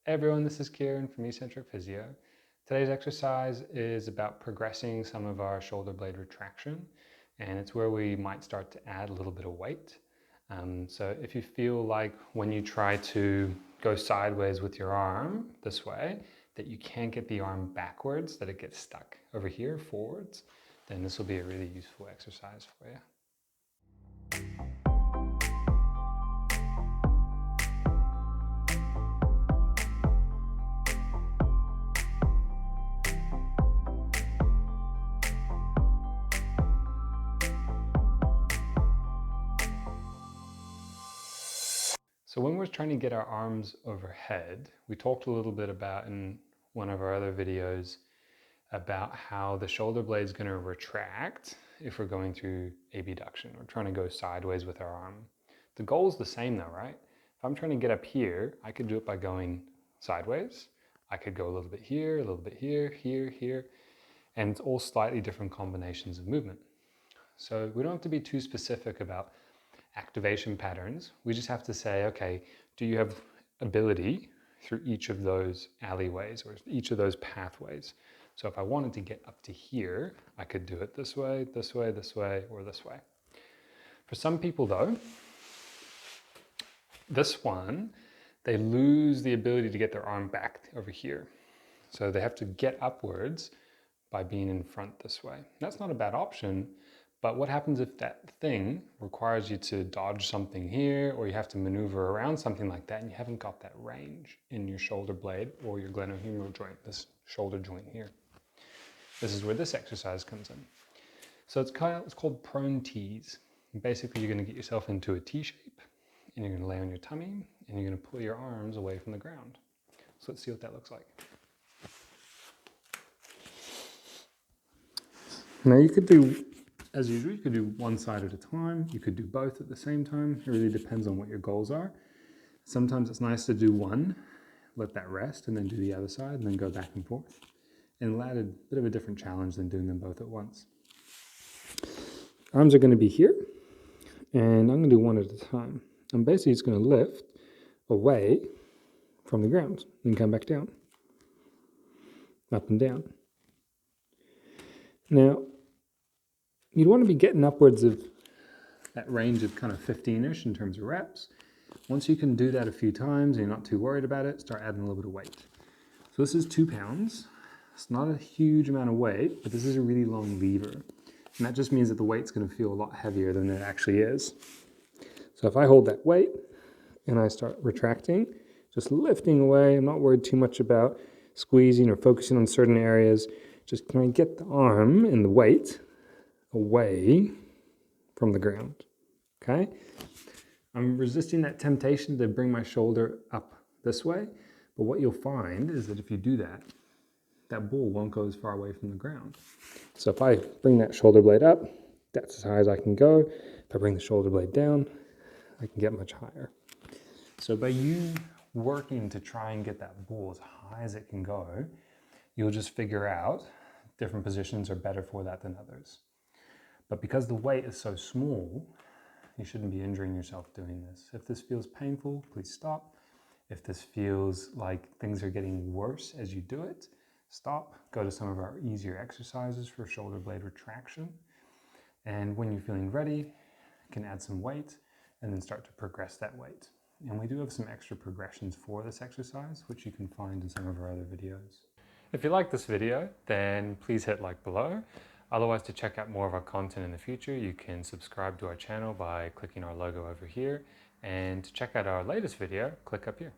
Everyone, this is Kieran from MSK Physio. Today's exercise is about progressing some of our shoulder blade retraction, and it's where we might start to add a little bit of weight. So if you feel like when you try to go sideways with your arm this way, that you can't get the arm backwards, that it gets stuck over here forwards, then this will be a really useful exercise for you. So when we're trying to get our arms overhead, we talked a little bit about in one of our other videos about how the shoulder blade is going to retract if we're going through abduction or trying to go sideways with our arm. The goal is the same though, right? If I'm trying to get up here, I could do it by going sideways. I could go a little bit here, a little bit here, here, and it's all slightly different combinations of movement. So we don't have to be too specific about activation patterns. We just have to say, okay, do you have ability through each of those alleyways or each of those pathways? So if I wanted to get up to here, I could do it this way, this way, this way, or this way. For some people though, this one, they lose the ability to get their arm back over here. So they have to get upwards by being in front this way. That's not a bad option, but what happens if that thing requires you to dodge something here, or you have to maneuver around something like that and you haven't got that range in your shoulder blade or your glenohumeral joint, this shoulder joint here. This is where this exercise comes in. So it's called prone tees. Basically, you're going to get yourself into a T shape and you're going to lay on your tummy and you're going to pull your arms away from the ground. So let's see what that looks like. Now you could do, as usual, you could do one side at a time. You could do both at the same time. It really depends on what your goals are. Sometimes it's nice to do one, let that rest, and then do the other side, and then go back and forth. And it'll add a bit of a different challenge than doing them both at once. Arms are going to be here, and I'm going to do one at a time. I'm basically just going to lift away from the ground and come back down, up and down. Now, you'd want to be getting upwards of that range of kind of 15-ish in terms of reps. Once you can do that a few times and you're not too worried about it, start adding a little bit of weight. So this is 2 pounds. It's not a huge amount of weight, but this is a really long lever. And that just means that the weight's going to feel a lot heavier than it actually is. So if I hold that weight and I start retracting, just lifting away, I'm not worried too much about squeezing or focusing on certain areas. Just can I get the arm and the weight away from the ground, okay? I'm resisting that temptation to bring my shoulder up this way, but what you'll find is that if you do that, that ball won't go as far away from the ground. So if I bring that shoulder blade up, that's as high as I can go. If I bring the shoulder blade down, I can get much higher. So by you working to try and get that ball as high as it can go, you'll just figure out different positions are better for that than others. But because the weight is so small, you shouldn't be injuring yourself doing this. If this feels painful, please stop. If this feels like things are getting worse as you do it, stop. Go to some of our easier exercises for shoulder blade retraction. And when you're feeling ready, you can add some weight and then start to progress that weight. And we do have some extra progressions for this exercise, which you can find in some of our other videos. If you like this video, then please hit like below. Otherwise, to check out more of our content in the future, you can subscribe to our channel by clicking our logo over here. And to check out our latest video, click up here.